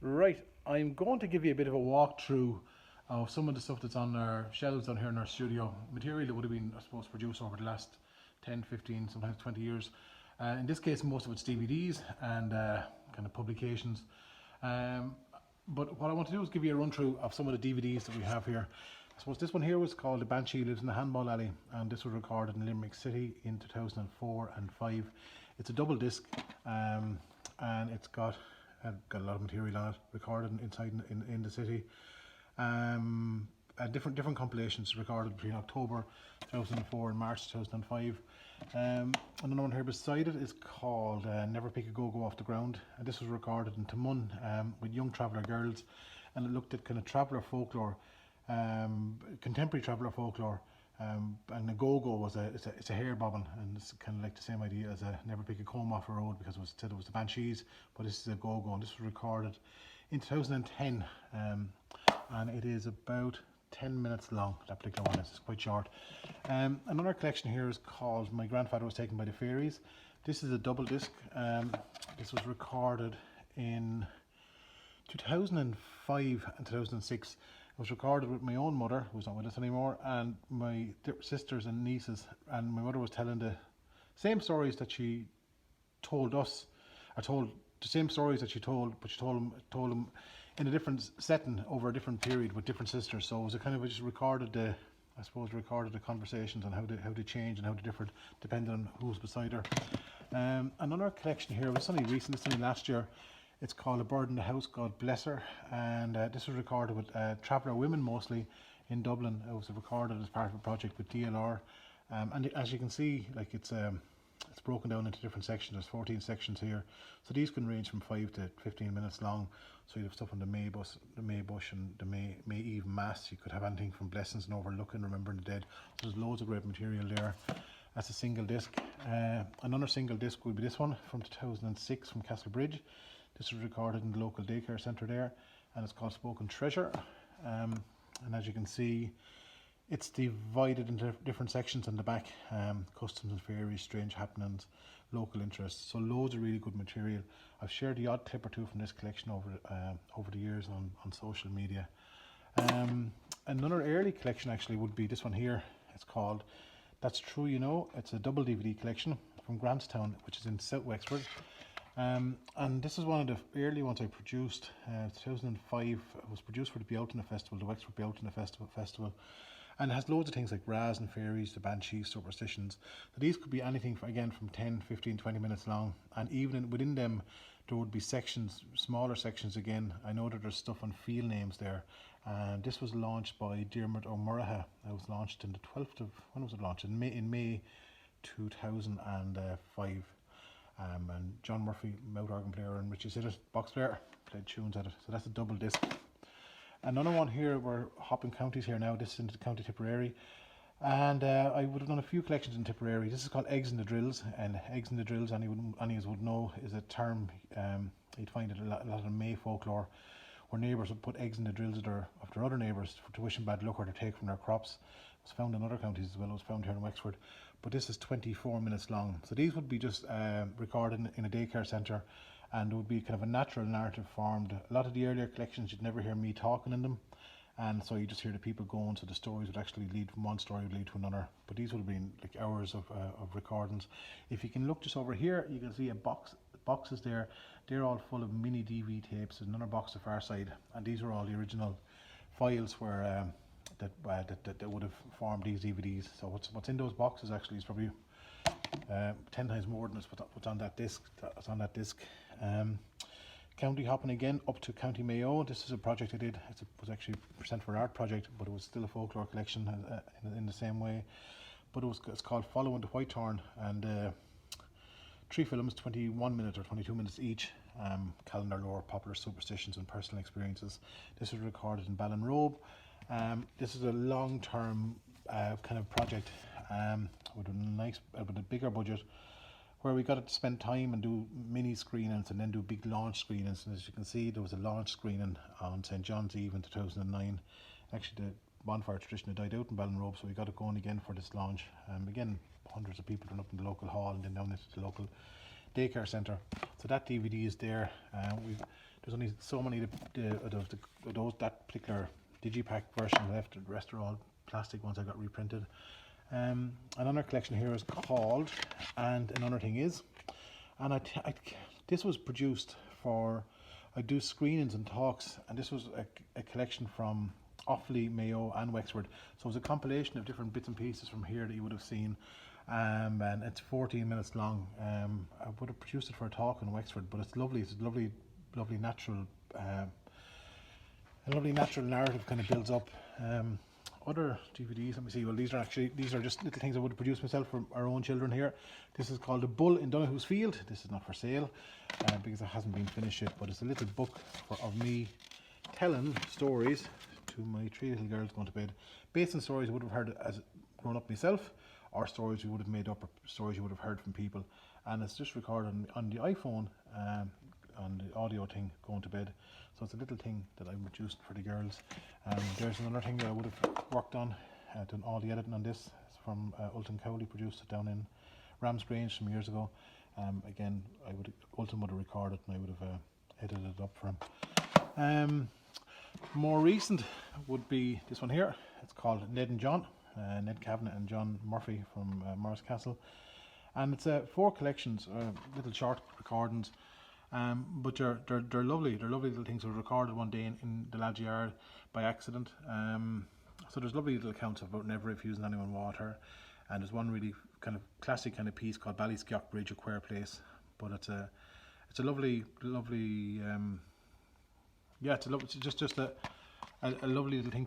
Right, I'm going to give you a bit of a walkthrough of some of the stuff that's on our shelves down here in our studio. Material that would have been, I suppose, produced over the last 10, 15, sometimes 20 years. In this case, most of it's DVDs and kind of publications. But what I want to do is give you a run through of some of the DVDs that we have here. I suppose this one here was called The Banshee Lives in the Handball Alley, and this was recorded in Limerick City in 2004 and 5. It's a double disc, and it's got a lot of material on it, recorded inside in the city. Different compilations recorded between October 2004 and March 2005. Another one here beside it is called Never Pick a Go-Go Off the Ground, and this was recorded in Timon with young traveller girls, and it looked at kind of traveller folklore, contemporary traveller folklore. And the go-go was it's a hair bobbin, and it's kind of like the same idea as a Never Pick a Comb Off a Road, because it said it was the Banshees, but this is a go-go, and this was recorded in 2010, and it is about 10 minutes long. That particular one is quite short. Another collection here is called My Grandfather Was Taken by the Fairies. This is a double disc. This was recorded in 2005 and 2006. It was recorded with my own mother, who's not with us anymore, and my sisters and nieces, and my mother was telling the same stories that she told us. I told the same stories that she told, but she told them in a different setting over a different period with different sisters. So it was a kind of just recorded the conversations and how they change and how they differed depending on who's beside her. Another collection here was only recent, it's only last year. It's called A Bird in the House, God Bless Her, and this was recorded with traveller women mostly in Dublin. It was recorded as part of a project with DLR, and as you can see, like it's broken down into different sections. There's 14 sections here, so these can range from 5 to 15 minutes long. So you have stuff on the May bush and the May Eve Mass. You could have anything from Blessings and Overlooking, Remembering the Dead. So there's loads of great material there. That's a single disc. Another single disc would be this one from 2006 from Castlebridge. This was recorded in the local daycare centre there, and it's called Spoken Treasure. And as you can see, it's divided into different sections on the back: customs and fairies, strange happenings, local interests. So loads of really good material. I've shared the odd clip or two from this collection over the years on social media. Another early collection actually would be this one here. It's called That's True You Know. It's a double DVD collection from Grantstown, which is in South Wexford. And this is one of the early ones I produced. 2005. It was produced for the Beautina Festival, the Wexford Beautina Festival, and it has loads of things like Raz and fairies, the Banshees, superstitions. So these could be anything from 10, 15, 20 minutes long, and even within them there would be sections, smaller sections again. I know that there's stuff on field names there, and this was launched by Diarmuid O'Muragha. It was launched in the 12th of, when was it launched? In May 2005. And John Murphy, mouth organ player, and Richie Siddett, box player, played tunes at it. So that's a double disc. Another one here, we're hopping counties here now. This is into County Tipperary, and I would have done a few collections in Tipperary. This is called Eggs in the Drills, and Eggs in the Drills, any of us would know, is a term you'd find it a lot of May folklore, where neighbours would put eggs in the drills of their other neighbours to wish them bad luck or to take from their crops. It was found in other counties as well. It was found here in Wexford, but this is 24 minutes long. So these would be just recorded in a daycare centre, and it would be kind of a natural narrative formed. A lot of the earlier collections, you'd never hear me talking in them, and so you just hear the people going, so the stories would actually lead from one story would lead to another. But these would have been like hours of recordings. If you can look just over here, you can see boxes there. They're all full of mini DV tapes. There's another box the far side, and these are all the original files where that would have formed these DVDs. So what's in those boxes actually is probably 10 times more than what's on that disc. County hopping again up to County Mayo. This is a project I did. It was actually a Present for Art project, but it was still a folklore collection in the same way. But it's called Following the Whitethorn, and 3 films, 21 minutes or 22 minutes each. Calendar lore, popular superstitions, and personal experiences. This was recorded in Ballinrobe. This is a long-term kind of project with a bigger budget, where we got to spend time and do mini screenings and then do big launch screenings. And as you can see, there was a launch screening on St. John's Eve in 2009. Actually, the bonfire tradition had died out in Ballinrobe, so we got it going again for this launch. Again, hundreds of people turned up in the local hall and then down into the local daycare centre. So that DVD is there. There's only so many of those that particular digipack version left. The rest are all plastic ones that got reprinted. Another collection here is called And Another Thing Is, and this was produced for, I do screenings and talks, and this was a collection from Offaly, Mayo and Wexford. So it was a compilation of different bits and pieces from here that you would have seen, and it's 14 minutes long. I would have produced it for a talk in Wexford, but it's lovely. It's a lovely natural, a lovely natural narrative kind of builds up. Other DVDs, let me see. Well, these are just little things I would have produced myself for our own children here. This is called The Bull in Donoghue's Field. This is not for sale because it hasn't been finished yet, but it's a little book of me telling stories to my 3 little girls going to bed, based on stories I would have heard as grown up myself, or stories you would have made up, or stories you would have heard from people. And it's just recorded on the iPhone, on the audio thing going to bed. So it's a little thing that I produced for the girls. There's another thing that I would have worked on, done all the editing on this. It's from Ulton Cowley, produced it down in Ramsgrange some years ago. Again, Ulton would have recorded and I would have edited it up for him. More recent would be this one here. It's called Ned and John, Ned Kavanagh and John Murphy from Morris Castle. And it's 4 collections, little short recordings. But they're lovely. They're lovely little things. I was recorded one day in the lad's yard by accident. So there's lovely little accounts about never refusing anyone water, and there's one really kind of classic kind of piece called Ballyskeoch Bridge at Quare Place. But it's a lovely it's just a lovely little thing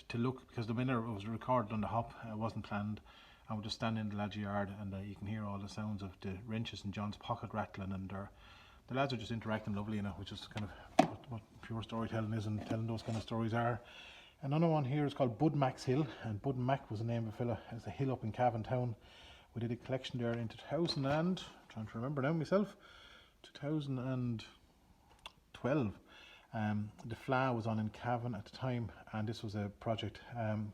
to look, because the winner was recorded on the hop. It wasn't planned. I would just stand in the lad's yard, and you can hear all the sounds of the wrenches in John's pocket rattling, and the lads are just interacting lovely, which is kind of what pure storytelling is, and telling those kind of stories are. Another one here is called Bud Mac's Hill, and Bud Mac was the name of a fella. It's a hill up in Cavan Town. We did a collection there in 2000 and, trying to remember now myself, 2012. The Fla was on in Cavan at the time, and this was a project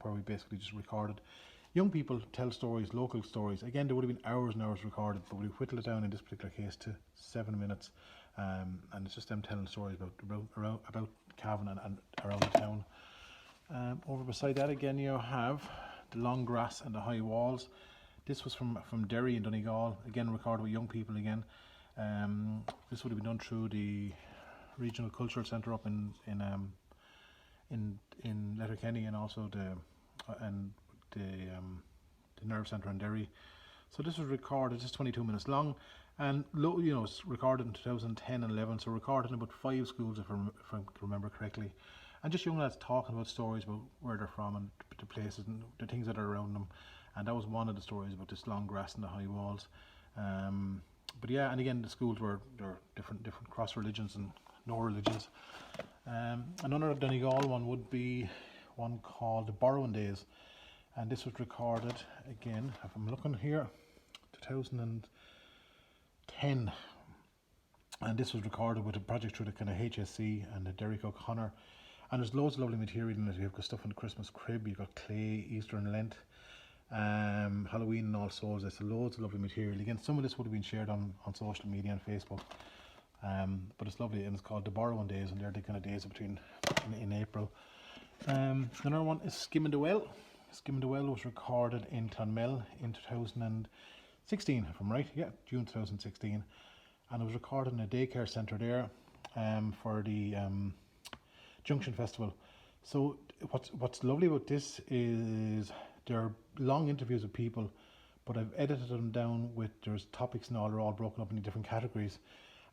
where we basically just recorded young people tell stories, local stories. Again, there would have been hours and hours recorded, but we whittled it down in this particular case to 7 minutes, and it's just them telling stories about Cavan and around the town. Over beside that again you have The Long Grass and the High Walls. This was from Derry in Donegal, again recorded with young people again. This would have been done through the Regional Cultural Centre up in Letterkenny, and also the Nerve Centre in Derry. So this was recorded, just 22 minutes long, and it's recorded in 2010 and 11, so recorded in about 5 schools if I can remember correctly, and just young lads talking about stories about where they're from and the places and the things that are around them. And that was one of the stories about this long grass and the high walls. But yeah, and again the schools were different cross religions and no religions. Another Donegal one would be one called The Borrowing Days, and this was recorded again, if I'm looking here, 2010, and this was recorded with a project through the kind of HSC and the Derrick O'Connor, and there's loads of lovely material in it. You've got stuff on the Christmas crib, you've got clay, Easter and Lent, Halloween and All Souls. There's loads of lovely material. Again, some of this would have been shared on social media and Facebook, but it's lovely, and it's called The Borrowing Days, and they're the kind of days between in April. Another one is Skimming the Well. Skimming the Well was recorded in Clonmel in 2016, if I'm right. Yeah, June 2016, and it was recorded in a daycare centre there for the Junction Festival. So what's lovely about this is there are long interviews with people, but I've edited them down with, there's topics and all, they're all broken up into different categories.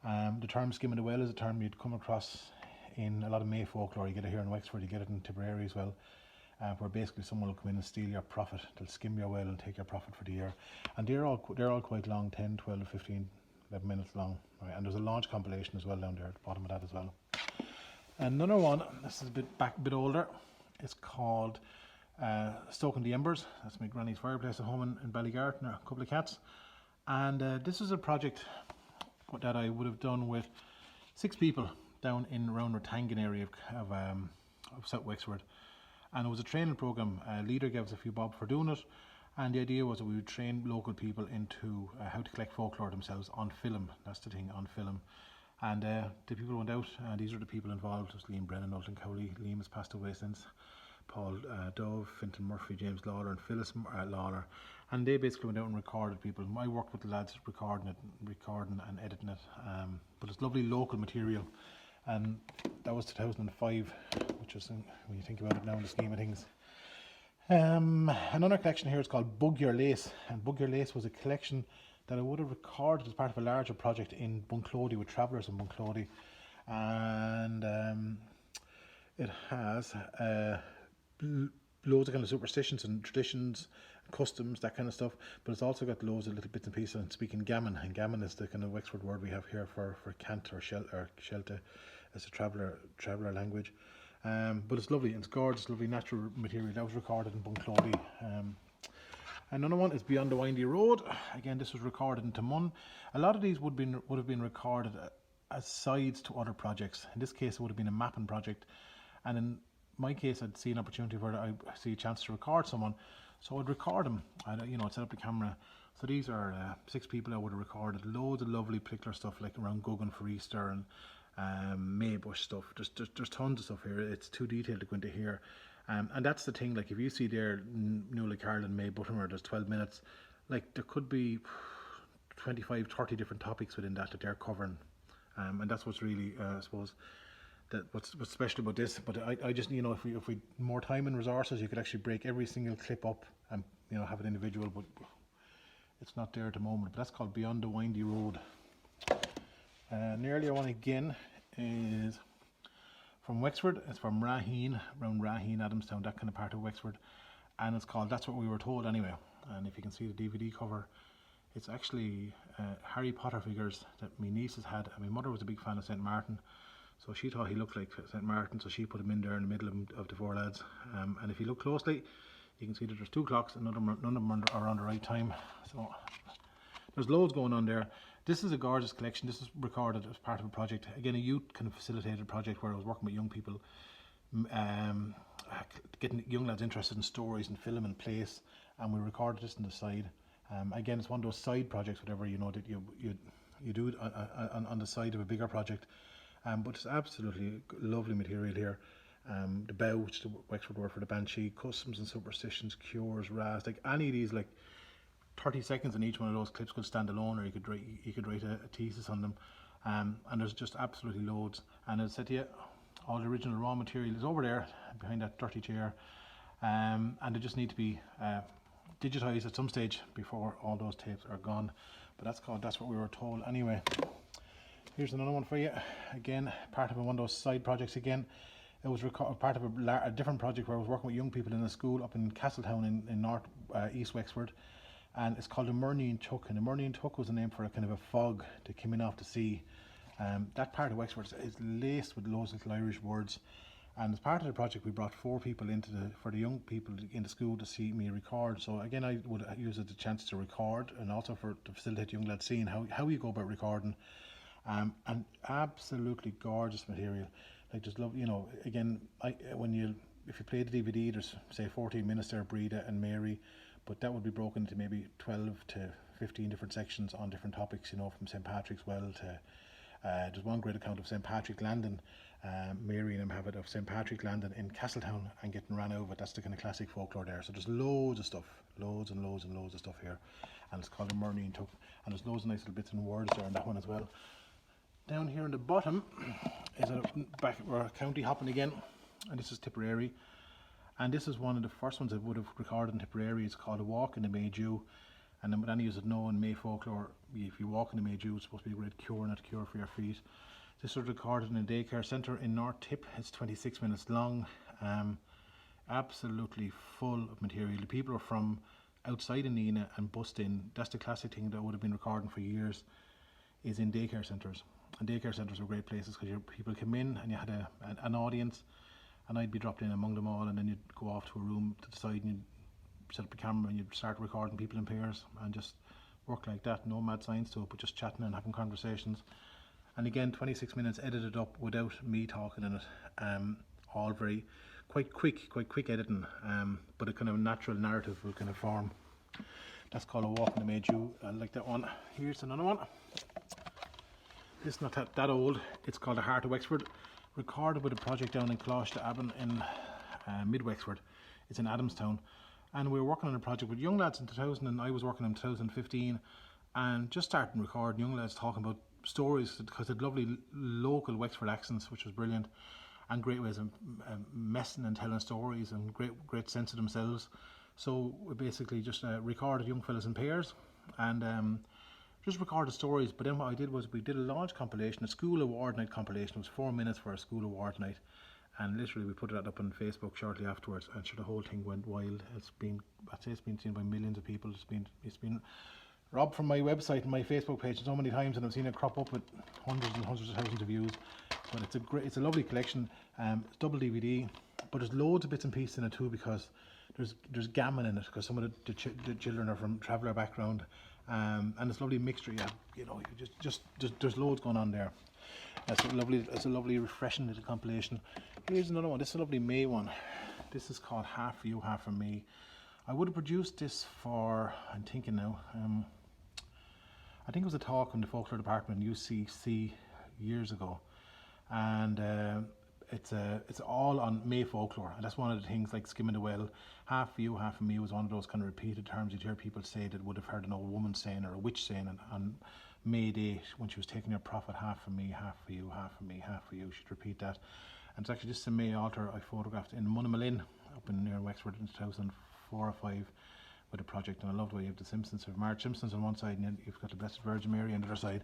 The term skimming the well is a term you'd come across in a lot of May folklore. You get it here in Wexford, you get it in Tipperary as well, where basically someone will come in and steal your profit. They'll skim your well and take your profit for the year. And they're all quite long, 10, 12, 15, 11 minutes long. Right? And there's a launch compilation as well down there at the bottom of that as well. Another one, this is a bit older, it's called Stoking the Embers. That's my granny's fireplace at home in Ballygarth, and a couple of cats. And this is a project that I would have done with 6 people down in around Ratangan area of South Wexford. And it was a training program. A leader gave us a few bob for doing it, and the idea was that we would train local people into how to collect folklore themselves on film. That's the thing, on film. And the people went out, and these are the people involved. There's Liam Brennan, Ultan Cowley. Liam has passed away since. Paul Dove, Fintan Murphy, James Lawler, and Phyllis Lawler. And they basically went out and recorded people. I worked with the lads recording and editing it. But it's lovely local material. And that was 2005, which is, when you think about it now in the scheme of things. Another collection here is called Bug Your Lace. And Bug Your Lace was a collection that I would have recorded as part of a larger project in Bunclody with travellers in Bunclody. And it has loads of kind of superstitions and traditions, customs, that kind of stuff, but it's also got loads of little bits and pieces and speaking gammon, and gammon is the kind of Wexford word we have here for cant or shelta as a traveller language. But it's lovely, it's gorgeous, lovely natural material. That was recorded in Bunclody. Another one is Beyond the Windy Road. Again, this was recorded in Tamun. A lot of these would have been recorded as sides to other projects. In this case, it would have been a mapping project, and in my case, I'd see an opportunity where I see a chance to record someone, so I'd record them. I'd set up the camera. So these are 6 people I would have recorded. Loads of lovely particular stuff like around Guggen for Easter and Maybush stuff. There's tons of stuff here. It's too detailed to go into here. And that's the thing, like if you see there Newley Carl and May Buttermore, there's 12 minutes, like there could be 25, 30 different topics within that they're covering. And that's what's really, I suppose, that what's special about this. But I just, if we more time and resources, you could actually break every single clip up and have it individual, but it's not there at the moment. But that's called Beyond the Windy Road. The earlier one again is from Wexford. It's from Raheen, around Raheen, Adamstown, that kind of part of Wexford, and it's called That's What We Were Told Anyway. And if you can see the DVD cover, it's actually Harry Potter figures that my nieces had, and my mother was a big fan of St. Martin, so she thought he looked like St. Martin, so she put him in there in the middle of the 4 lads. And if you look closely, you can see that there's 2 clocks, and none of them are on the right time. So there's loads going on there. This is a gorgeous collection. This is recorded as part of a project, again a youth kind of facilitated project where I was working with young people, getting young lads interested in stories and film and place, and we recorded this on the side. Again, it's one of those side projects, whatever that you do it on the side of a bigger project. But it's absolutely lovely material here. The bow, which is the Wexford word for the banshee, customs and superstitions, cures, ras, like any of these, like 30 seconds in each one of those clips could stand alone, or you could write a thesis on them. And there's just absolutely loads. And as I said to you, all the original raw material is over there behind that dirty chair, and they just need to be digitized at some stage before all those tapes are gone. But That's What We Were Told Anyway. Here's another one for you. Again, part of one of those side projects again. It was part of a different project where I was working with young people in a school up in Castletown in North East Wexford. And it's called the Murneen Tuck, and the Murneen Tuck was a name for a kind of a fog that came in off the sea. That part of Wexford is laced with loads of little Irish words, and as part of the project we brought 4 people for the young people in the school to see me record. So again, I would use it as a chance to record, and also to facilitate young lads seeing how you go about recording. And absolutely gorgeous material. Like just love, again, if you play the DVD, there's say 14 minutes there, Breda and Mary, but that would be broken into maybe 12 to 15 different sections on different topics, from St. Patrick's Well to, there's one great account of St. Patrick landing, Mary and him have it of St. Patrick landing in Castletown and getting ran over. That's the kind of classic folklore there. So there's loads of stuff, loads and loads and loads of stuff here, and it's called the Murneen Tuck, and there's loads of nice little bits and words there in that one as well. Down here in the bottom is back where county hopping again, and this is Tipperary. And this is one of the first ones I would have recorded in Tipperary. It's called A Walk in the May Dew. And then any of you know in May folklore, if you walk in the May Dew, it's supposed to be a great cure, not a cure for your feet. This was recorded in a daycare centre in North Tip. It's 26 minutes long. Absolutely full of material. The people are from outside of Nina and bussed in. That's the classic thing that would have been recording for years, is in daycare centres. And daycare centres are great places because people come in and you had an audience, and I'd be dropped in among them all, and then you'd go off to a room to the side and you'd set up a camera and you'd start recording people in pairs and just work like that. No mad science to it, but just chatting and having conversations. And again, 26 minutes edited up without me talking in it. All very quite quick editing, but a kind of natural narrative will kind of form. That's called A Walk in the May Dew. I like that one. Here's another one. It's not that old. It's called The Heart of Wexford. Recorded with a project down in Closh Aben in mid Wexford. It's in Adamstown. And we were working on a project with young lads in 2000, and I was working in 2015, and just starting recording young lads talking about stories, because they had lovely local Wexford accents, which was brilliant, and great ways of messing and telling stories, and great sense of themselves. So we basically just recorded young fellas in pairs, and just recorded stories. But then what I did was we did a launch compilation, a school award night compilation. It was 4 minutes for a school award night, and literally we put that up on Facebook shortly afterwards, and sure, the whole thing went wild. I'd say it's been seen by millions of people. It's been robbed from my website and my Facebook page so many times, and I've seen it crop up with hundreds and hundreds of thousands of views. But it's a lovely collection. It's double DVD, but there's loads of bits and pieces in it too, because there's gammon in it, because some of the children are from traveller background, and it's a lovely mixture. There's loads going on there. It's a lovely refreshing little compilation. Here's another one. This is a lovely May one. This is called Half for You, Half for Me. I would have produced this for, I'm thinking now, I think it was a talk in the Folklore Department UCC years ago, and it's all on May folklore, and that's one of the things, like skimming the well. Half for you, half for me was one of those kind of repeated terms you'd hear people say that would have heard an old woman saying, or a witch saying on May Day when she was taking her prophet. Half for me, half for you, half for me, half for you. She'd repeat that. And it's actually just a May altar I photographed in Munnamalin up in near Wexford in 2004 or 5 with a project, and I love the way you have the Simpsons. You have Marge Simpsons on one side, and then you've got the Blessed Virgin Mary on the other side,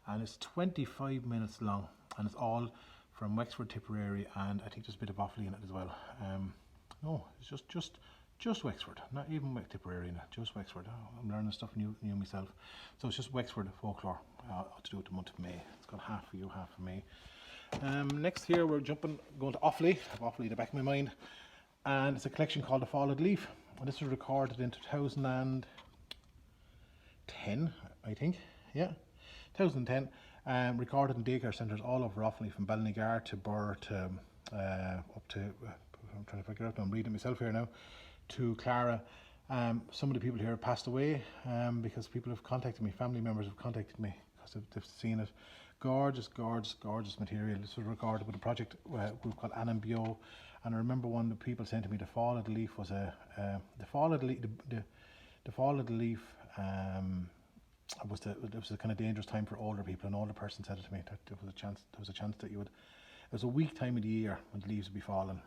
and it's 25 minutes long, and it's all from Wexford, Tipperary, and I think there's a bit of Offaly in it as well. No, it's just Wexford, not even Tipperary in it, just Wexford. Oh, I'm learning stuff new myself. So it's just Wexford folklore to do with the month of May. It's called Half for You, Half for Me. Next here we're going to Offaly. I have Offaly in the back of my mind, and it's a collection called The Fall of the Leaf, and this was recorded in 2010, I think. Yeah, 2010. Recorded in daycare centres all over Offaly, from Ballingar to Burr to up to I'm trying to figure out, I'm reading myself here now, to Clara. Some of the people here have passed away because people have contacted me, family members have contacted me because they've seen it. Gorgeous material. This was recorded with a project group called Anambio, and I remember one of the people saying to me, the fall of the leaf was the fall of the leaf it was a kind of dangerous time for older people. An older person said it to me, that there was a chance that it was a weak time of the year when the leaves would be falling.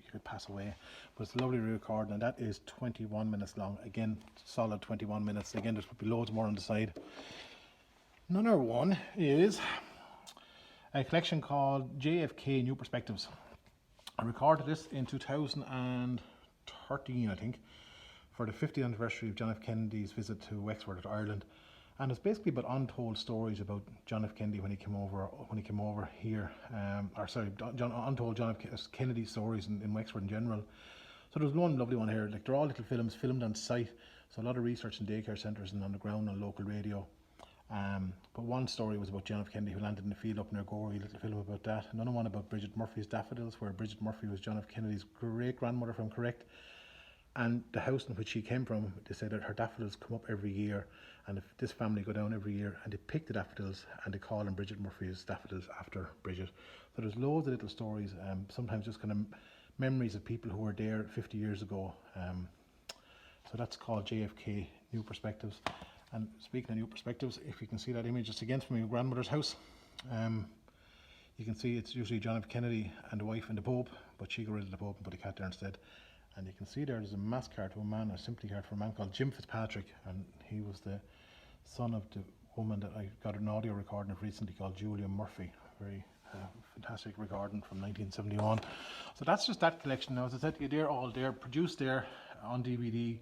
You could pass away. But it's a lovely recording, and that is 21 minutes long. Again, solid 21 minutes. Again, there's probably loads more on the side. Another one is a collection called JFK New Perspectives. I recorded this in 2013, I think, for the 50th anniversary of John F. Kennedy's visit to Wexford, Ireland. And it's basically about untold stories about John F. Kennedy when he came over here. Untold John F. Kennedy stories in Wexford in general. So there's one lovely one here. Like, they're all little films filmed on site. So a lot of research in daycare centres and on the ground on local radio. But one story was about John F. Kennedy, who landed in the field up near Gorey, a little film about that. Another one about Bridget Murphy's Daffodils, where Bridget Murphy was John F. Kennedy's great-grandmother, if I'm correct. And the house in which she came from, they said that her daffodils come up every year, and if this family go down every year and they pick the daffodils and they call them Bridget Murphy's Daffodils after Bridget. So there's loads of little stories, sometimes just kind of memories of people who were there 50 years ago. So that's called JFK New Perspectives. And speaking of new perspectives, if you can see that image just again from your grandmother's house, you can see it's usually John F. Kennedy and the wife and the Pope, but she got rid of the Pope and put a cat there instead. And you can see there's a mass card to a man, a sympathy card for a man called Jim Fitzpatrick, and he was the son of the woman that I got an audio recording of recently called Julia Murphy. Very fantastic recording from 1971. So that's just that collection. Now, as I said to you, they're all there, produced there on DVD.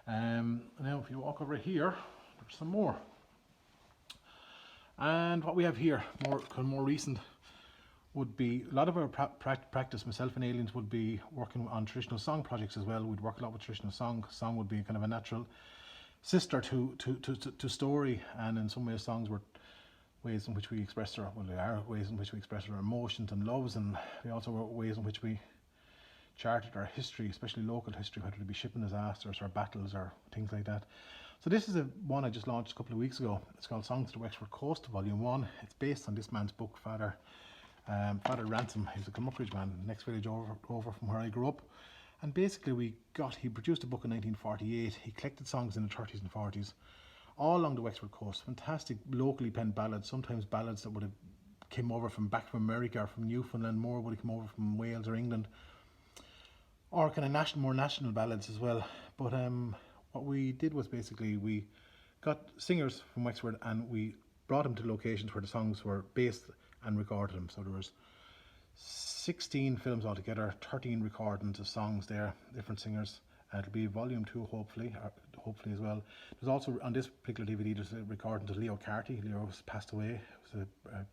Now, if you walk over here, there's some more. And what we have here, more recent, would be a lot of our practice. Myself and Aliens would be working on traditional song projects as well. We'd work a lot with traditional song. Song would be kind of a natural sister to story, and in some ways songs were ways in which we express our, well, they are ways in which we express our emotions and loves, and they also were ways in which we charted our history, especially local history, whether it be shipping disasters or battles or things like that. So this is one I just launched a couple of weeks ago. It's called Songs to the Wexford Coast, Volume 1. It's based on this man's book, Father Ransom. He's a Kilmuckridge man, next village over from where I grew up. And basically he produced a book in 1948. He collected songs in the 30s and 40s, all along the Wexford coast. Fantastic locally penned ballads, sometimes ballads that would have came over from back from America or from Newfoundland, more would have come over from Wales or England, or kind of more national ballads as well. But what we did was basically we got singers from Wexford and we brought them to locations where the songs were based and recorded them. So there was 16 films altogether, 13 recordings of songs there, different singers. It'll be volume 2 hopefully as well. There's also on this particular DVD there's a recording of Leo Carty. Leo has passed away. He was a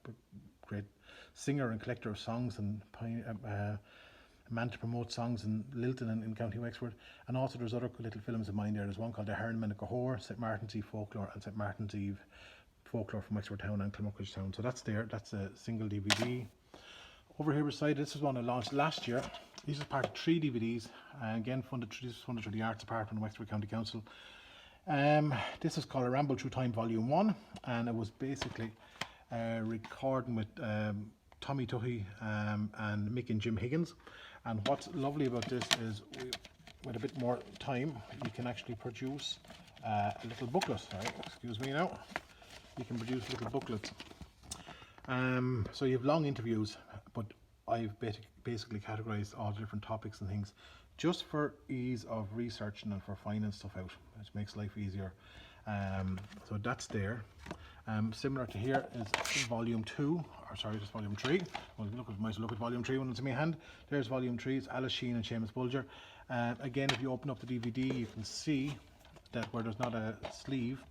great singer and collector of songs and a man to promote songs in Lilton in County Wexford. And also there's other little films of mine there. There's one called The Herman and Cahor, St Martin's Eve Folklore, and St Martin's Eve Folklore from Wexford Town and Kilmuckridge Town. So that's there. That's a single DVD. Over here beside, this is one I launched last year. This is part of 3 DVDs, again funded through the Arts Department of Wexford County Council. This is called A Ramble Through Time Volume 1, and it was basically recording with Tommy Tuchy and Mick and Jim Higgins. And what's lovely about this is with a bit more time you can actually produce a little booklet. Right, excuse me now. You can produce little booklets. So you have long interviews, but I've basically categorized all the different topics and things just for ease of researching and for finding stuff out, which makes life easier. So that's there. Similar to here is volume 2, or sorry, just volume 3. Well, might look at volume 3 when it's in my hand. There's volume 3. It's Alice Sheen and Seamus Bulger. Again, if you open up the DVD, you can see that where there's not a sleeve,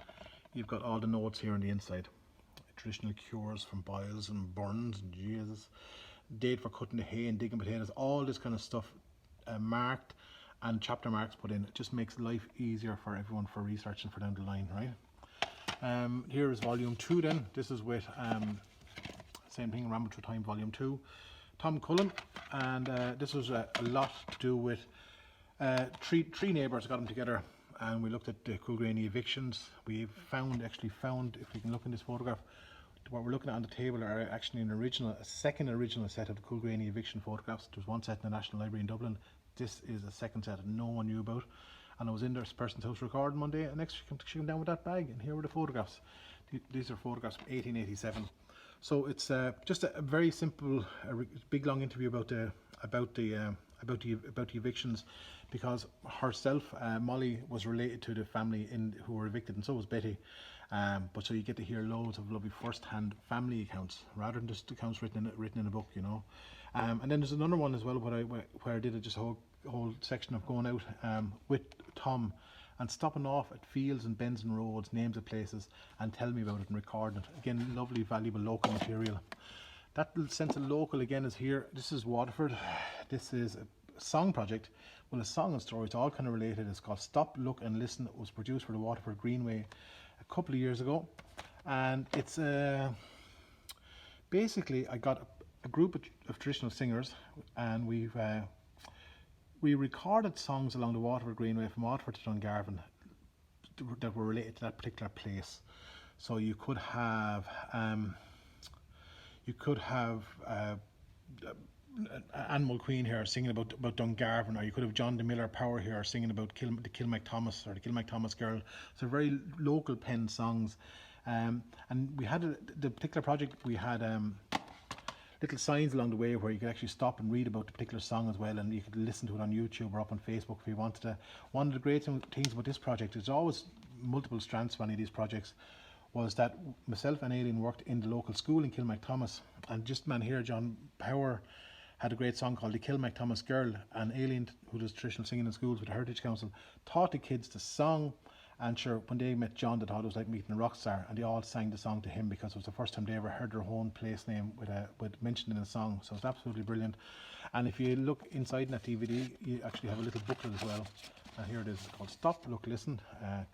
you've got all the notes here on the inside. Traditional cures from boils and burns and Jesus, date for cutting the hay and digging potatoes, all this kind of stuff marked and chapter marks put in. It just makes life easier for everyone for researching for down the line, right? Here is volume 2 then. This is with same thing, Ramble Through Time volume 2, Tom Cullen, and this was a lot to do with three neighbours got them together and we looked at the Coolgraney evictions. We actually found, if we can look in this photograph, what we're looking at on the table are actually a second original set of the Coolgraney eviction photographs. There's one set in the National Library in Dublin. This is a second set that no one knew about. And I was in this person's house recording one day, and next she came down with that bag, and here were the photographs. These are photographs from 1887. So it's just a very simple, big long interview about the evictions, because herself, Molly, was related to the family who were evicted, and so was Betty. But so you get to hear loads of lovely first-hand family accounts rather than just accounts written in a book, you know. And then there's another one as well where I did just a whole section of going out with Tom and stopping off at fields and bends and roads, names of places, and telling me about it and recording it. Again, lovely, valuable local material. That sense of local again is here. This is Waterford. This is a song project. Well, a song and story, it's all kind of related. It's called Stop, Look and Listen. It was produced for the Waterford Greenway a couple of years ago. And it's basically, I got a group of traditional singers, and we recorded songs along the Waterford Greenway from Waterford to Dungarvan that were related to that particular place. So you could have Anne Mulqueen here singing about Dungarvan, or you could have John DeMiller Power here singing about the Kilmacthomas, or the Kilmacthomas girl. So very local penned songs. And we had the particular project, we had little signs along the way where you could actually stop and read about the particular song as well, and you could listen to it on YouTube or up on Facebook if you wanted to. One of the great things about this project, there's always multiple strands for any of these projects, was that myself and Aileen worked in the local school in Kilmacthomas, and just man here, John Power, had a great song called The Kilmacthomas Girl, and Aileen, who does traditional singing in schools with the Heritage Council, taught the kids the song. And sure, when they met John, they thought it was like meeting a rock star, and they all sang the song to him because it was the first time they ever heard their own place name with mentioned in a song. So it's absolutely brilliant. And if you look inside in that DVD, you actually have a little booklet as well. And here it is, called Stop, Look, Listen,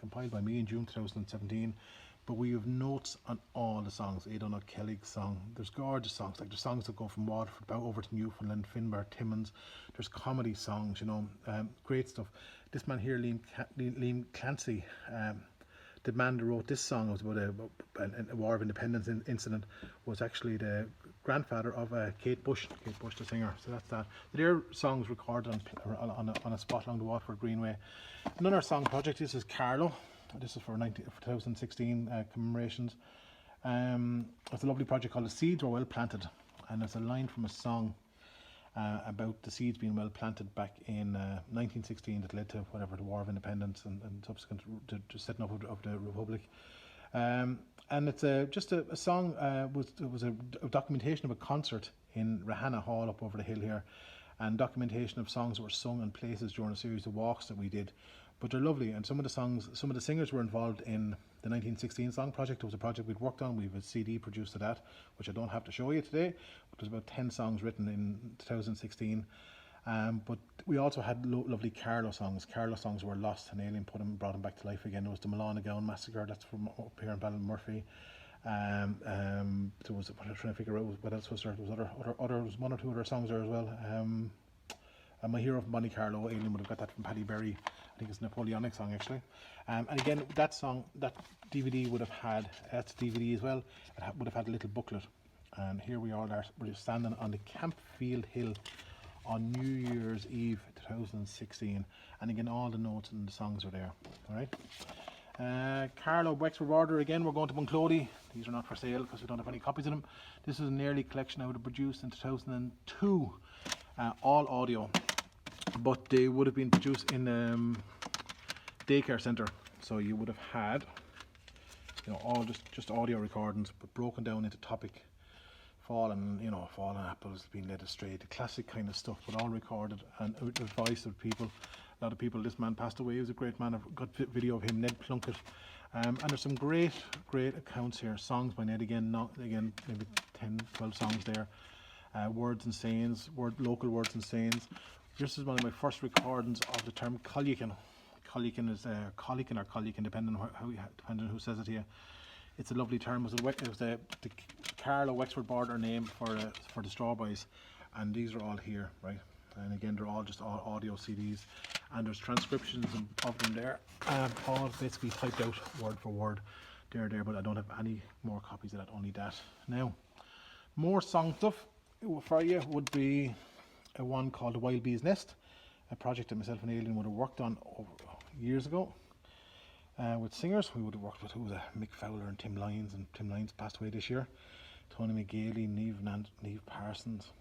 compiled by me in June 2017. But we have notes on all the songs. Aidan O'Kelly's song. There's gorgeous songs, like there's songs that go from Waterford over to Newfoundland, Finbar, Timmins. There's comedy songs, you know, great stuff. This man here, Liam Clancy, the man that wrote this song, was about a War of Independence incident, was actually the grandfather of Kate Bush, the singer. So that's that. Their songs recorded on a spot along the Waterford Greenway. Another song project. This is Carlo. This is for 2016 commemorations. It's a lovely project called "The Seeds Were Well Planted," and it's a line from a song about the seeds being well planted back in 1916 that led to whatever, the War of Independence and subsequent to setting up of the Republic. And it's just a song. It was a documentation of a concert in Rahana Hall up over the hill here, and documentation of songs that were sung in places during a series of walks that we did. But they're lovely, and some of the singers were involved in the 1916 song project. It was a project we'd worked on. We have a CD produced of that, which I don't have to show you today. But there's about 10 songs written in 2016. But we also had lovely Carlo songs. Carlo songs were lost, and Alien brought them back to life again. There was the Malanagown Massacre, that's from up here in Ballymurphy. There was, I'm trying to figure out what else was there. There was one or two other songs there as well. And My Hero from Monte Carlo, Alien would have got that from Paddy Berry. I think it's a Napoleonic song actually. And again, that song, that DVD would have had, that's DVD as well, it would have had a little booklet. And here we are, we're standing on the Campfield Hill on New Year's Eve 2016. And again, all the notes and the songs are there. Alright. Carlo, Wexford Border, again, we're going to Bunclody. These are not for sale because we don't have any copies of them. This is an early collection I would have produced in 2002. All audio, but they would have been produced in daycare centre, so you would have had, all just audio recordings, but broken down into topic, fallen apples, being led astray, the classic kind of stuff, but all recorded and with advice of people. A lot of people. This man passed away. He was a great man. I've got video of him, Ned Plunkett. And there's some great accounts here. Songs by Ned again, maybe 10, 12 songs there. Words and sayings, local words and sayings. This is one of my first recordings of the term Collican. Collican is Collican or Collican, depending on who says it here. It's a lovely term. It was the Carlo Wexford Border name for the strawberries, and these are all here, right? And again, they're all just all audio CDs, and there's transcriptions of them there. All basically typed out word for word, there, but I don't have any more copies of that. Only that. Now, more song stuff for you would be a one called The Wild Bee's Nest, a project that myself and Aileen would have worked on years ago with singers. We would have worked with Mick Fowler and Tim Lyons, and Tim Lyons passed away this year. Tony McGailey, Niamh Parsons.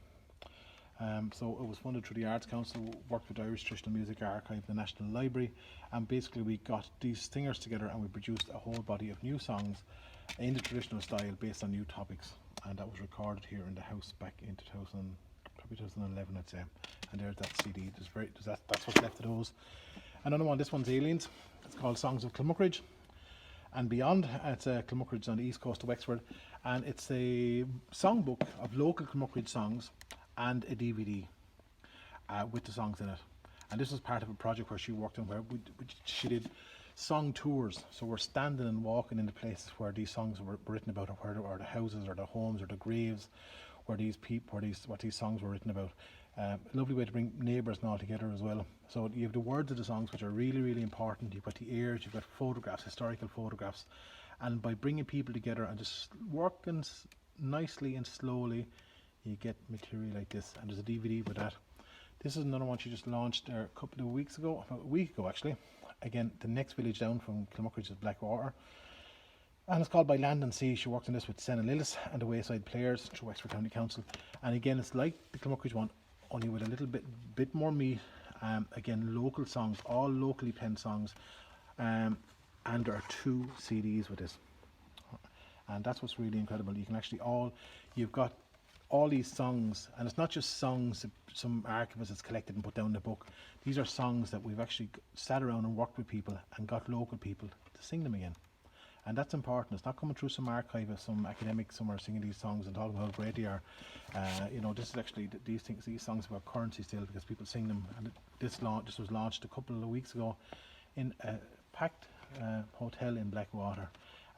So it was funded through the Arts Council, worked with the Irish Traditional Music Archive, the National Library, and basically we got these singers together and we produced a whole body of new songs in the traditional style based on new topics. And that was recorded here in the house back in 2011, I'd say. And there's that CD. That's what's left of those. Another one, this one's Aliens. It's called Songs of Kilmuckridge and Beyond. It's Kilmuckridge on the east coast of Wexford, and it's a songbook of local Kilmuckridge songs and a DVD with the songs in it. And this was part of a project where she worked on, where she did song tours. So we're standing and walking into places where these songs were written about, or the houses, or the homes, or the graves, where these songs were written about. A lovely way to bring neighbours and all together as well. So you have the words of the songs, which are really, really important. You've got the airs, you've got photographs, historical photographs, and by bringing people together and just working nicely and slowly, you get material like this. And there's a DVD with that. This is another one she just launched there a couple of weeks ago, about a week ago actually. Again, the next village down from Kilmuckridge is Blackwater, and it's called By Land and Sea. She worked on this with Senna Lillis and the Wayside Players through Wexford County Council. And again, it's like the Kilmuckridge one, only with a little bit more meat. Again, local songs, all locally penned songs, and there are 2 CDs with this, and that's what's really incredible. You can actually you've got all these songs, and it's not just songs that some archivist has collected and put down in the book. These are songs that we've actually sat around and worked with people and got local people to sing them again. And that's important. It's not coming through some archivist, some academic somewhere singing these songs and talking about how great they are. This is actually, these songs have got currency still because people sing them. And this was launched a couple of weeks ago in a packed hotel in Blackwater.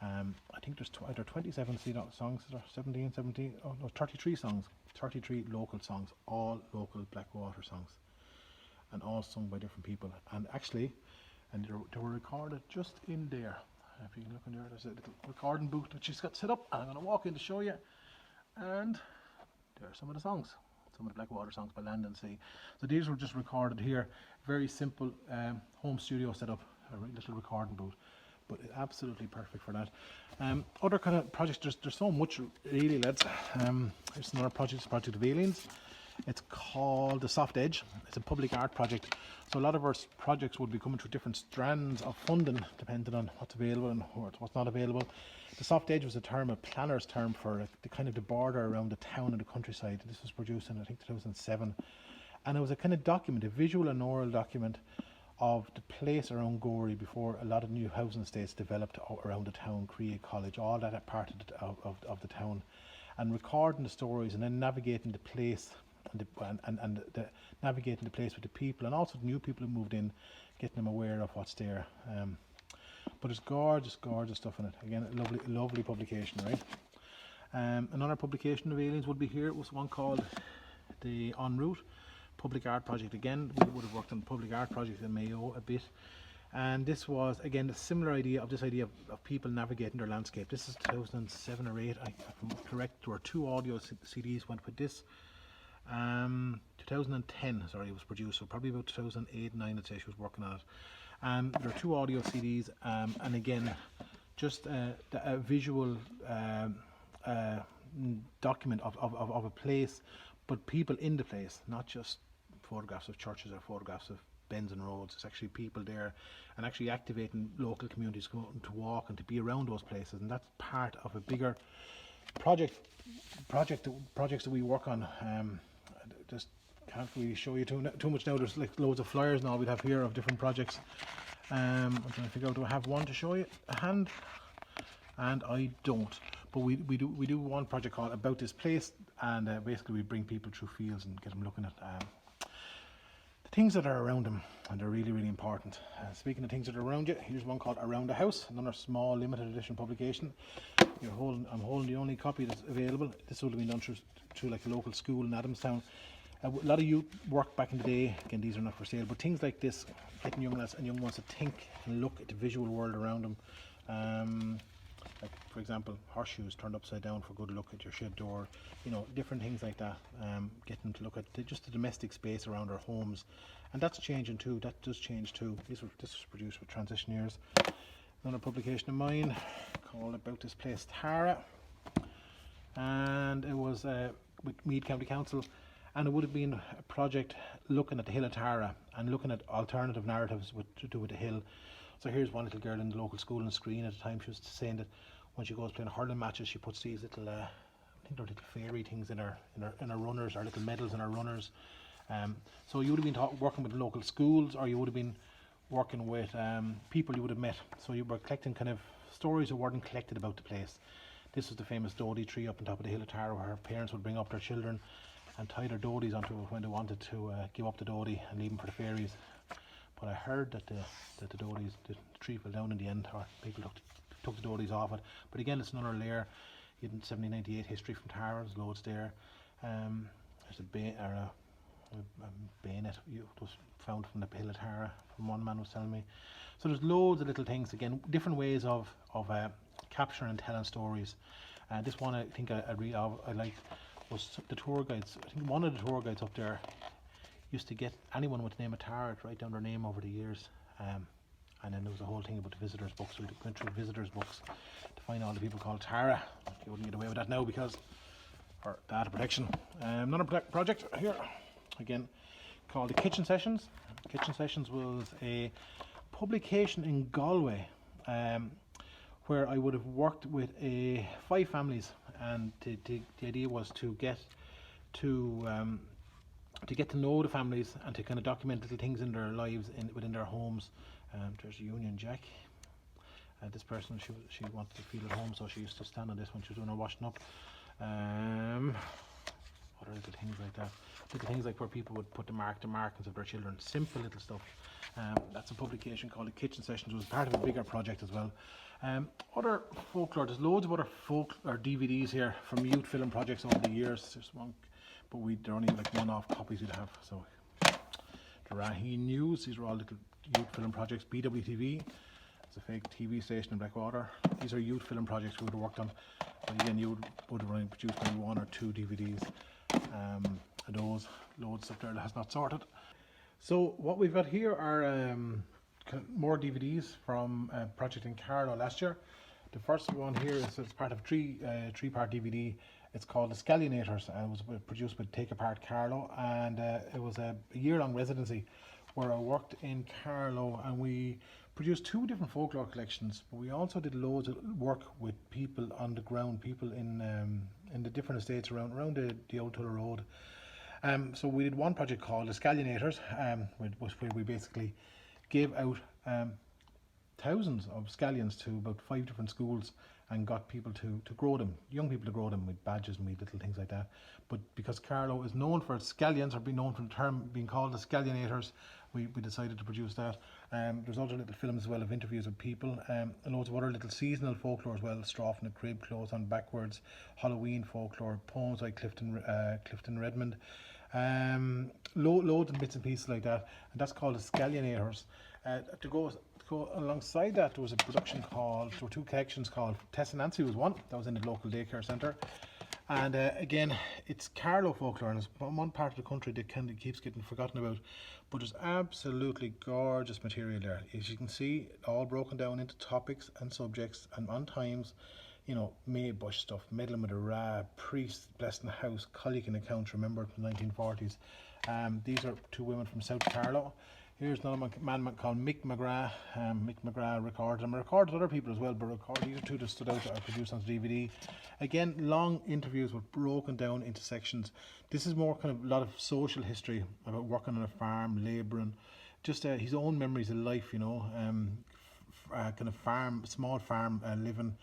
I think there's either 27 songs, or 33 songs, 33 local songs, all local Blackwater songs, and all sung by different people. And actually, they were recorded just in there. If you can look in there, there's a little recording booth that she's got set up, and I'm going to walk in to show you. And there are some of the songs, some of the Blackwater songs by Land and Sea. So these were just recorded here, very simple home studio setup, a little recording booth, but absolutely perfect for that. Other kind of projects, there's so much really, lads. There's another project, Project of Aliens. It's called The Soft Edge. It's a public art project. So a lot of our projects would be coming through different strands of funding, depending on what's available and what's not available. The Soft Edge was a planner's term for the kind of the border around the town and the countryside. This was produced in, I think, 2007. And it was a kind of document, a visual and oral document of the place around Gorey before a lot of new housing estates developed around the town, Create College, all that part of the town. And recording the stories and then navigating the place navigating the place with the people, and also the new people who moved in, getting them aware of what's there. But it's gorgeous stuff in it. Again, a lovely publication, right? Another publication of Aliens would be here. It was one called the En Route Public Art Project. Again, we would have worked on public art projects in Mayo a bit. And this was, again, a similar idea of people navigating their landscape. This is 2007 or 8, if I'm correct. There were 2 audio CDs went with this. 2010, sorry, it was produced, so probably about 2008, 9, I'd say she was working on it. There are 2 audio CDs, and again, just a visual document of a place, but people in the place, not just photographs of churches or photographs of bends and roads. It's actually people there, and actually activating local communities to go out and to walk and to be around those places, and that's part of a bigger projects that we work on. Just can't really show you too much now. There's like loads of flyers now we'd have here of different projects. I'm trying to figure out, do I have one to show you a hand? And I don't. But we do one project called About This Place, and basically we bring people through fields and get them looking at the things that are around them, and they're really important. Speaking of things that are around you, here's one called Around the House, another small limited edition publication. I'm holding the only copy that's available. This would have been done through like a local school in Adamstown. A lot of youth work back in the day. Again, these are not for sale, but things like this, getting young lads and young ones to think and look at the visual world around them. Like, for example, horseshoes turned upside down for a good look at your shed door, different things like that. Getting them to look at just the domestic space around our homes, and that's changing too. That does change too. This was produced with Transition Years. Another publication of mine called About This Place, Tara, and it was with Meath County Council, and it would have been a project looking at the hill of Tara and looking at alternative narratives to do with the hill. So here's one little girl in the local school on the screen at the time. She was saying that when she goes playing hurling matches, she puts these little, I think they're little fairy things in her runners, or little medals in her runners. So you would have been working with local schools, or you would have been working with people you would have met. So you were collecting kind of stories that weren't collected about the place. This was the famous Dodie tree up on top of the hill of Tara, where her parents would bring up their children and tie their Dodies onto it when they wanted to give up the Dodie and leave them for the fairies. But I heard that the Dodies, the tree fell down in the end, or people took the Dodies off it. But again, it's another layer. You had 1798 history from Tara, there's loads there. There's a bayonet was found from the hill of Tara, from one man was telling me. So there's loads of little things, again, different ways of capturing and telling stories. This one I think I liked was the tour guides. I think one of the tour guides up there used to get anyone with the name of Tara to write down their name over the years. And then there was a whole thing about the visitors' books. We went through visitors' books to find all the people called Tara. You wouldn't get away with that now because for data protection. Another project here, again, called the Kitchen Sessions. Kitchen Sessions was a publication in Galway where I would have worked with 5 families, and the idea was to get to know the families and to kind of document little things in their lives within their homes. There's Union Jack. This person, she wanted to feel at home, so she used to stand on this when she was doing her washing up. Other little things like that. Little things like where people would put the markings of their children. Simple little stuff. That's a publication called the Kitchen Sessions. It was part of a bigger project as well. Other folklore, there's loads of other folk or DVDs here from youth film projects over the years. There's one, but they're only like one-off copies we'd have. So the Raheen News, these are all little youth film projects. BWTV, It's a fake TV station in Blackwater. These are youth film projects we would have worked on. But again, you would have only produced maybe 1 or 2 DVDs. And those, loads up there that has not sorted. So what we've got here are more DVDs from a project in Carlow last year. The first one here is part of a three-part DVD. It's called The Scallionators, and it was produced by Take Apart Carlow, and it was a year-long residency where I worked in Carlow, and we produced 2 different folklore collections, but we also did loads of work with people on the ground, people in the different estates around the Old Tuller Road. So we did one project called The Scallionators, where we basically gave out thousands of scallions to about 5 different schools and got people to grow them, young people to grow them with badges and with little things like that. But because Carlow is known for its scallions, or being known for the term being called the Scallionators, we decided to produce that. There's other little films as well of interviews with people, and loads of other little seasonal folklore as well: Straw from the Crib, Clothes on Backwards, Halloween folklore, poems by Clifton Redmond, loads and bits and pieces like that, and that's called the Scallionators. To go alongside that, there was a production called, there were 2 collections called Tess and Nancy was one, that was in the local daycare centre. And again, it's Carlow folklore, and it's one part of the country that kind of keeps getting forgotten about, but there's absolutely gorgeous material there. As you can see, all broken down into topics and subjects, and on times, you know, May Bush stuff, Meddling with a Ra, Priest blessing the house, Colligan accounts remembered from the 1940s. These are 2 women from South Carlow. Here's another man called Mick McGrath. Mick McGrath recorded them. I recorded other people as well, but these are 2 that stood out that I produced on DVD. Again, long interviews with broken down into sections. This is more kind of a lot of social history about working on a farm, labouring, just his own memories of life, you know, kind of farm, small farm living.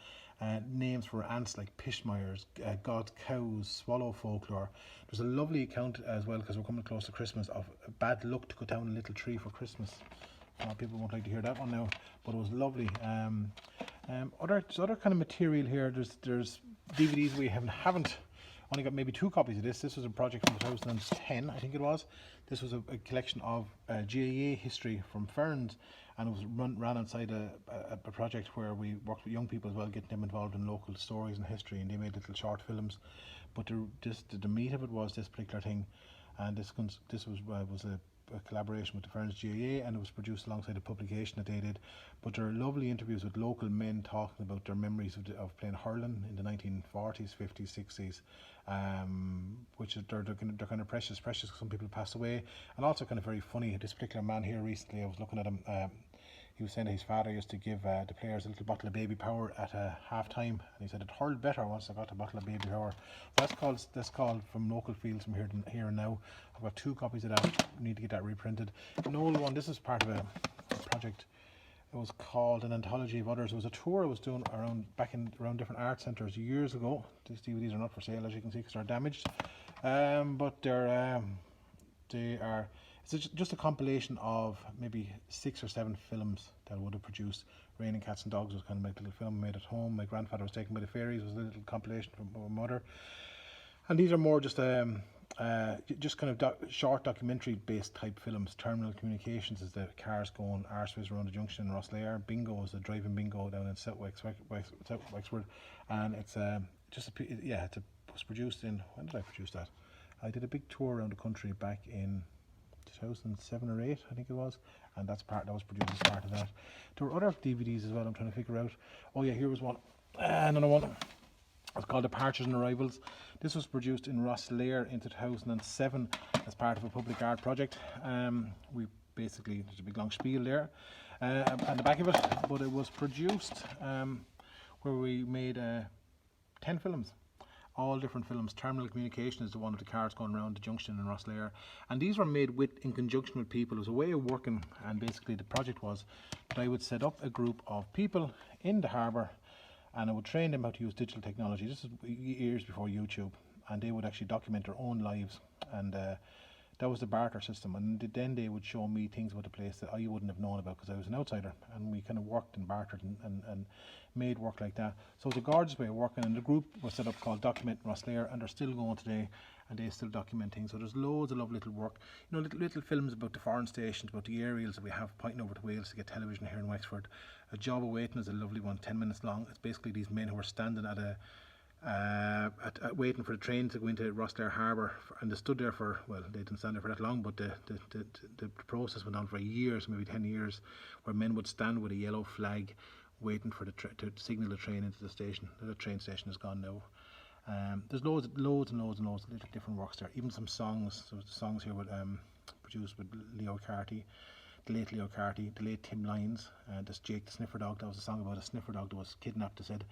Names for ants like Pishmires, God's cows, swallow folklore. There's a lovely account as well, because we're coming close to Christmas, of bad luck to cut down a little tree for Christmas. People won't like to hear that one now, but it was lovely. There's other kind of material here. There's DVDs we haven't only got maybe 2 copies of this. This was a project from 2010, I think it was. This was a collection of GAA history from Ferns, and it was ran inside a project where we worked with young people as well, getting them involved in local stories and history, and they made little short films. But the meat of it was this particular thing, and this was a collaboration with the Ferns GAA, and it was produced alongside a publication that they did. But there are lovely interviews with local men talking about their memories of playing hurling in the 1940s, 50s, 60s, which they're kind of precious. Some people passed away, and also kind of very funny. This particular man here recently, I was looking at him. He was saying that his father used to give the players a little bottle of baby power at half time, and he said it hurled better once I got a bottle of baby power. So that's called From Local Fields from Here and Now. I've got 2 copies of that. I need to get that reprinted. An old one. This is part of a project. It was called An Anthology of Others. It was a tour I was doing around different art centres years ago. These DVDs are not for sale, as you can see, because they're damaged. But they are. It's just a compilation of maybe 6 or 7 films that I would have produced. Raining Cats and Dogs was kind of my little film I made at home. My Grandfather Was Taken by the Fairies was a little compilation from my mother. And these are more just kind of short documentary-based type films. Terminal Communications is the cars going arseways around the junction in Rosslare. Bingo is the driving bingo down in South Wexford, and it was produced in, when did I produce that? I did a big tour around the country back in 2007 or 8, I think it was, and that was produced as part of that. There were other DVDs as well I'm trying to figure out. Oh yeah, here was one, another one. It's called Departures and Arrivals. This was produced in Rosslare in 2007 as part of a public art project. We basically, there's a big long spiel there at the back of it, but it was produced where we made 10 films. All different films. Terminal Communication is the one of the cars going around the junction in Rosslare, and these were made in conjunction with people. It was a way of working, and basically the project was that I would set up a group of people in the harbour, and I would train them how to use digital technology. This is years before YouTube, and they would actually document their own lives, and that was the barter system. And then they would show me things about the place that I wouldn't have known about because I was an outsider, and we kind of worked and bartered and made work like that. So it was a gorgeous way of working, and the group was set up called Document Rosslare, and they're still going today. and they still document things. So there's loads of lovely little work, little films about the foreign stations, about the aerials that we have pointing over to Wales to get television here in Wexford. A Job of Waiting is a lovely one, 10 minutes long. It's basically these men who are standing at waiting for the train to go into Rosslare Harbour, and they stood there for, well, they didn't stand there for that long, but the process went on for years, maybe 10 years, where men would stand with a yellow flag waiting for to signal the train into the station. The train station is gone now. There's loads and loads of little different works there. Even some songs. So the songs here were produced with Leo Carty, the late Leo Carty, the late Tim Lyons, this Jake the Sniffer Dog. That was a song about a sniffer dog that was kidnapped, they said,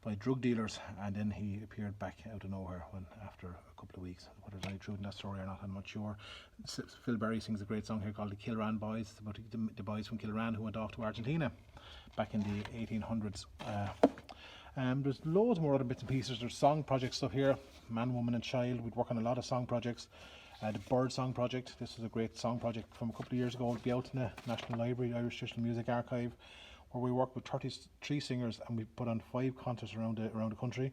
by drug dealers, and then he appeared back out of nowhere after a couple of weeks. Whether there's any truth in that story or not, I'm not sure. Phil Berry sings a great song here called the Kilran Boys. It's about the boys from Kilran who went off to Argentina back in the 1800s. There's loads more other bits and pieces. There's song project stuff here, man, woman and child. We'd work on a lot of song projects. The Bird Song Project, this is a great song project from a couple of years ago. It'll be out in the National Library, Irish Traditional Music Archive, where we worked with 33 singers and we put on 5 concerts around the country.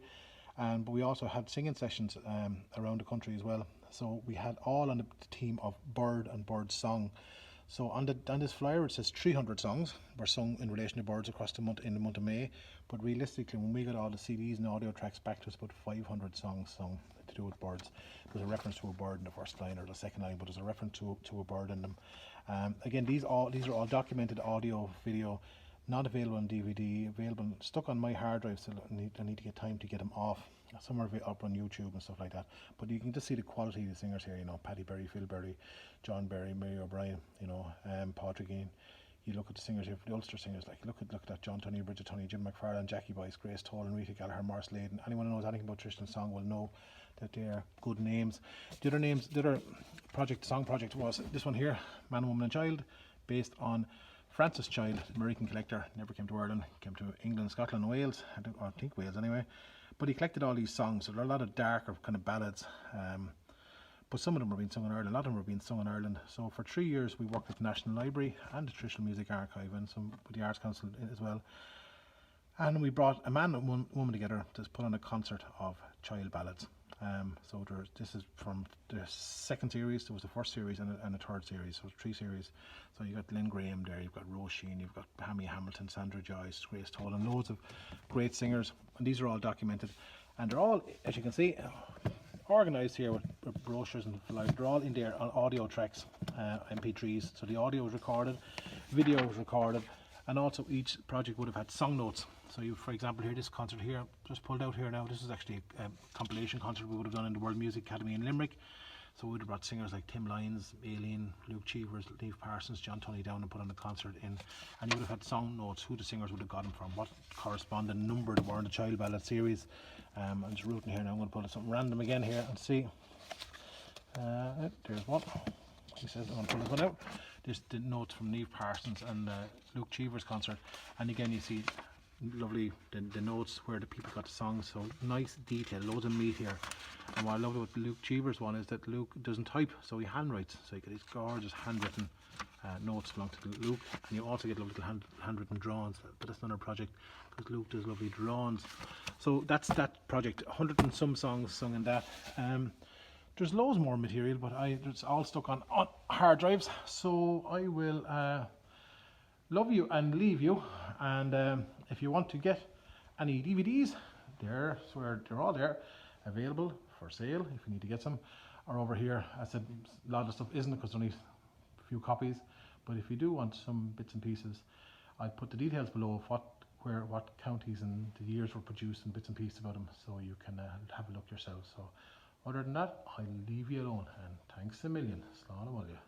But we also had singing sessions around the country as well. So we had all on the theme of bird and bird song. So on this flyer it says 300 songs were sung in relation to birds across the month in the month of May. But realistically, when we got all the CDs and audio tracks back to us, about 500 songs sung to do with birds. There's a reference to a bird in the first line or the second line, but there's a reference to a bird in them. Again, these are all documented audio, video, not available on DVD, stuck on my hard drive, so I need to get time to get them off. Some are up on YouTube and stuff like that, but you can just see the quality of the singers here. Paddy Berry, Phil Berry, John Berry, Mary O'Brien, Patrick Ian. You look at the singers here, the Ulster singers, like look at that: John Tunney, Bridget Tunney, Jim McFarlane, Jackie Boyce, Grace Toll, and Rita Gallagher, Morris Layden. Anyone who knows anything about traditional song will know that they are good names. The other song project was this one here, Man, Woman and Child, based on Francis Child, American collector. Never came to Ireland, came to England, Scotland, Wales, I think Wales anyway. But he collected all these songs, so there are a lot of darker kind of ballads. But some of them were being sung in Ireland, a lot of them were being sung in Ireland. So for 3 years we worked with the National Library and the Traditional Music Archive and some with the Arts Council as well. And we brought a man and woman together to put on a concert of child ballads. This is from the second series. There was the first series and a third series, so 3 series. So you got Lynn Graham there, you've got Rose Sheen, you've got Hammy Hamilton, Sandra Joyce, Grace Toll, and loads of great singers. And these are all documented, and they're all, as you can see, organised here with brochures and flyers. They're all in there on audio tracks, MP3s. So the audio was recorded, video was recorded, and also each project would have had song notes. So you, for example, here, this concert here, just pulled out here now, this is actually a compilation concert we would have done in the World Music Academy in Limerick. So we would have brought singers like Tim Lyons, Aileen, Luke Cheevers, Niamh Parsons, John Tunney down and put on the concert in. And you would have had song notes, who the singers would have gotten from, what corresponding number they were in the Child Ballad series. I'm just rooting here now, I'm going to put something random again here and see. There's one. He says, I'm going to pull this one out. There's the notes from Niamh Parsons and Luke Cheevers concert. And again, you see lovely the notes where the people got the songs, so nice detail, loads of meat here. And what I love about the Luke Cheevers one is that Luke doesn't type, so he handwrites, so you get these gorgeous handwritten notes belong to Luke, and you also get lovely little handwritten drawings, but that's another project because Luke does lovely drawings. So that's that project, 100 and some songs sung in that. There's loads more material, but it's all stuck on hard drives, so I will love you and leave you. And if you want to get any DVDs, they're all there, available for sale if you need to get some. Or over here, I said a lot of stuff isn't because there's only a few copies, but if you do want some bits and pieces, I put the details below of what counties and the years were produced and bits and pieces about them, so you can have a look yourself. So other than that, I'll leave you alone, and thanks a million. Slán amol you.